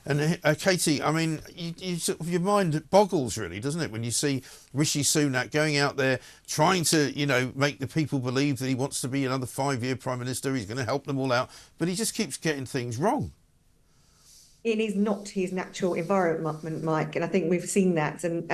And Katie, I mean, your mind boggles really, doesn't it, when you see Rishi Sunak going out there trying to, make the people believe that he wants to be another 5-year prime minister. He's going to help them all out, but he just keeps getting things wrong. It is not his natural environment, Mike, and I think we've seen that. And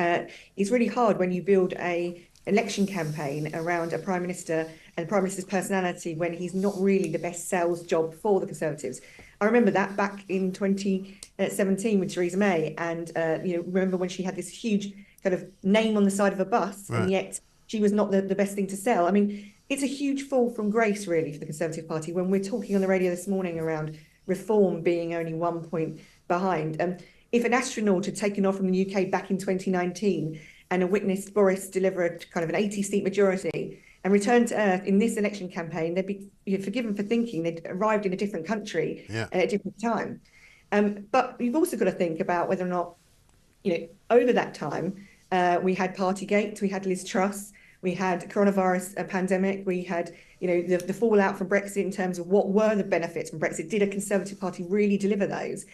it's really hard when you build a election campaign around a prime minister and the prime minister's personality when he's not really the best sales job for the Conservatives. I remember that back in 2017 with Theresa May, and remember when she had this huge kind of name on the side of a bus, and Right. yet she was not the best thing to sell. I mean, it's a huge fall from grace, really, for the Conservative Party when we're talking on the radio this morning around reform being only 1 point behind. If an astronaut had taken off from the UK back in 2019 and witnessed Boris deliver a kind of an 80-seat majority and return to Earth in this election campaign, they'd be forgiven for thinking they'd arrived in a different country Yeah. at a different time. But you've also got to think about whether or not, over that time, we had Partygate, we had Liz Truss, we had coronavirus pandemic, we had the fallout from Brexit in terms of what were the benefits from Brexit. Did a Conservative Party really deliver those?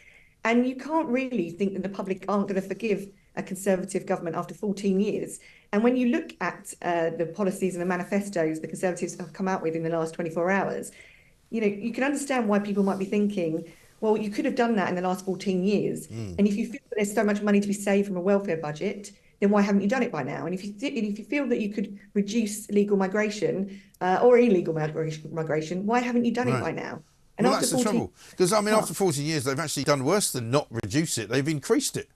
And you can't really think that the public aren't going to forgive a Conservative government after 14 years. And when you look at the policies and the manifestos the Conservatives have come out with in the last 24 hours, you can understand why people might be thinking, well, you could have done that in the last 14 years. And if you feel that there's so much money to be saved from a welfare budget, then why haven't you done it by now? And if you feel that you could reduce legal migration or illegal migration, why haven't you done it Right. by now? And Well, after that's the 14 trouble. Because, I mean, after 14 years, they've actually done worse than not reduce it. They've increased it.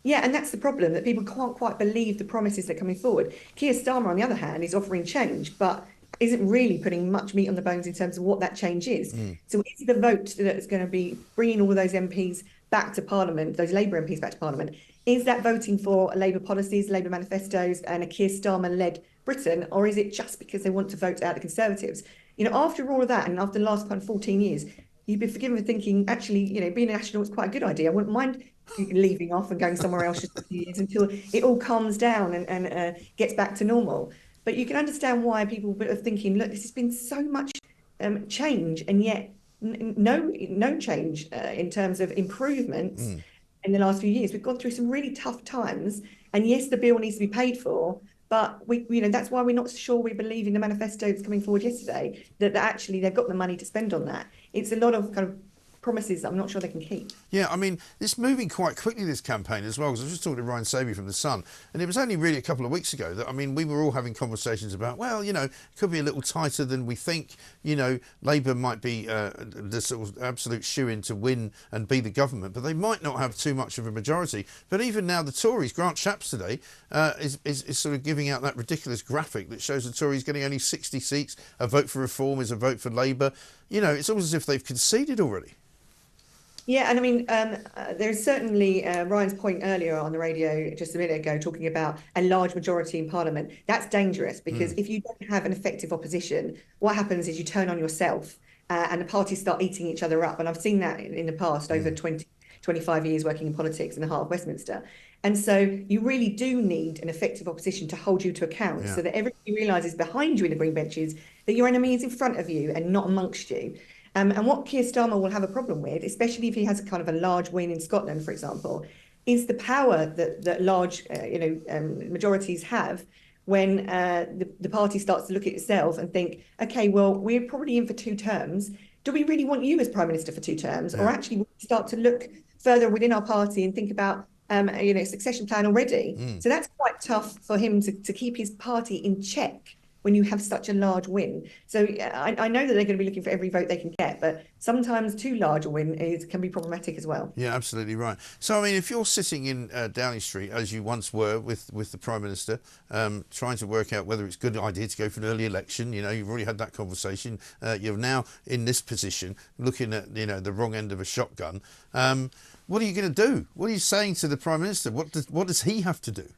Yeah, and that's the problem, that people can't quite believe the promises that are coming forward. Keir Starmer, on the other hand, is offering change, but isn't really putting much meat on the bones in terms of what that change is. So is the vote that's going to be bringing all those MPs back to Parliament, those Labour MPs back to Parliament, is that voting for Labour policies, Labour manifestos and a Keir Starmer-led Britain, or is it just because they want to vote out the Conservatives? After all of that and after the last kind of 14 years, you'd be forgiven for thinking, actually, being an astronaut is quite a good idea. I wouldn't mind leaving off and going somewhere else just a few years until it all calms down and gets back to normal. But you can understand why people are thinking, look, this has been so much change, and yet no change in terms of improvements in the last few years. We've gone through some really tough times, and yes, the bill needs to be paid for. But that's why we're not sure we believe in the manifesto that's coming forward yesterday, that actually they've got the money to spend on that. It's a lot of kind of promises that I'm not sure they can keep. Yeah, I mean, it's moving quite quickly, this campaign, as well, because I was just talking to Ryan Savey from The Sun, and it was only really a couple of weeks ago that, I mean, we were all having conversations about, well, it could be a little tighter than we think. Labour might be the sort of absolute shoe-in to win and be the government, but they might not have too much of a majority. But even now, the Tories, Grant Shapps today, is sort of giving out that ridiculous graphic that shows the Tories getting only 60 seats. A vote for reform is a vote for Labour. It's almost as if they've conceded already. Yeah, and I mean, there's certainly Ryan's point earlier on the radio just a minute ago talking about a large majority in Parliament. That's dangerous because if you don't have an effective opposition, what happens is you turn on yourself and the parties start eating each other up. And I've seen that in the past over 25 years working in politics in the heart of Westminster. And so you really do need an effective opposition to hold you to account so that everybody realises behind you in the green benches that your enemy is in front of you and not amongst you. And what Keir Starmer will have a problem with, especially if he has a kind of a large win in Scotland, for example, is the power that large majorities have when the party starts to look at itself and think, OK, well, we're probably in for 2 terms. Do we really want you as Prime Minister for 2 terms? Or actually we start to look further within our party and think about a succession plan already? So that's quite tough for him to keep his party in check when you have such a large win. So I know that they're going to be looking for every vote they can get, but sometimes too large a win can be problematic as well. Yeah, absolutely right. So, I mean, if you're sitting in Downing Street, as you once were with the Prime Minister, trying to work out whether it's a good idea to go for an early election, you've already had that conversation. You're now in this position, looking at, the wrong end of a shotgun. What are you going to do? What are you saying to the Prime Minister? What does he have to do?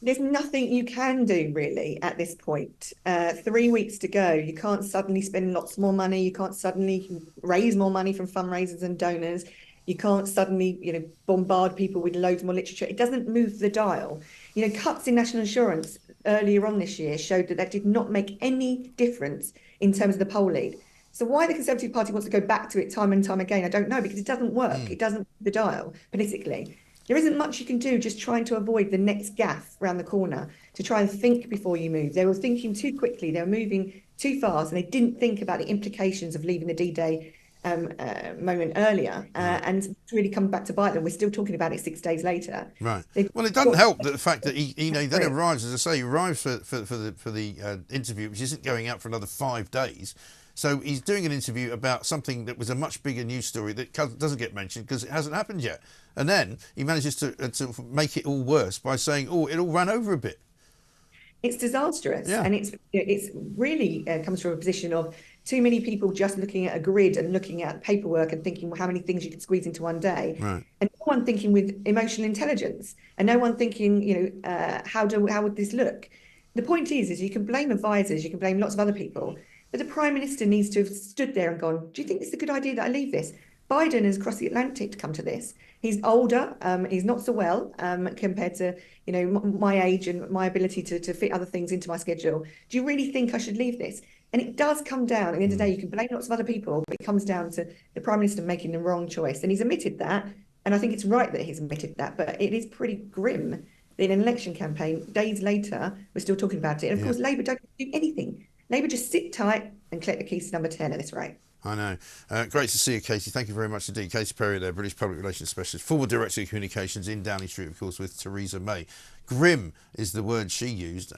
There's nothing you can do really at this point. 3 weeks to go. You can't suddenly spend lots more money. You can't suddenly raise more money from fundraisers and donors. You can't suddenly, bombard people with loads more literature. It doesn't move the dial. Cuts in national insurance earlier on this year showed that did not make any difference in terms of the poll lead. So why the Conservative Party wants to go back to it time and time again, I don't know, because it doesn't work. It doesn't move the dial politically. There isn't much you can do just trying to avoid the next gaffe around the corner, to try and think before you move. They were thinking too quickly, they were moving too fast, and they didn't think about the implications of leaving the D-Day moment earlier. And it's really come back to bite them. We're still talking about it 6 days later. Right. They've Well, it doesn't got- help that the fact that he then arrives, as I say, he arrives for the interview, which isn't going out for another 5 days. So he's doing an interview about something that was a much bigger news story that doesn't get mentioned because it hasn't happened yet. And then he manages to make it all worse by saying, "Oh, it all ran over a bit." It's disastrous, Yeah. and it's really comes from a position of too many people just looking at a grid and looking at paperwork and thinking, well, how many things you could squeeze into one day, Right. and no one thinking with emotional intelligence, and no one thinking, how would this look? The point is you can blame advisors, you can blame lots of other people, but the Prime Minister needs to have stood there and gone, do you think it's a good idea that I leave this? Biden has crossed the Atlantic to come to this. He's older, he's not so well compared to my age and my ability to fit other things into my schedule. Do you really think I should leave this? And it does come down, at the end of the day, you can blame lots of other people, but it comes down to the Prime Minister making the wrong choice. And he's admitted that. And I think it's right that he's admitted that, but it is pretty grim that in an election campaign, days later, we're still talking about it. And of course, Labour don't do anything. Labour just sit tight and collect the keys to number 10 at this rate. I know. Great to see you, Katie. Thank you very much indeed. Katie Perry there, British Public Relations Specialist, former Director of Communications in Downing Street, of course, with Theresa May. Grim is the word she used.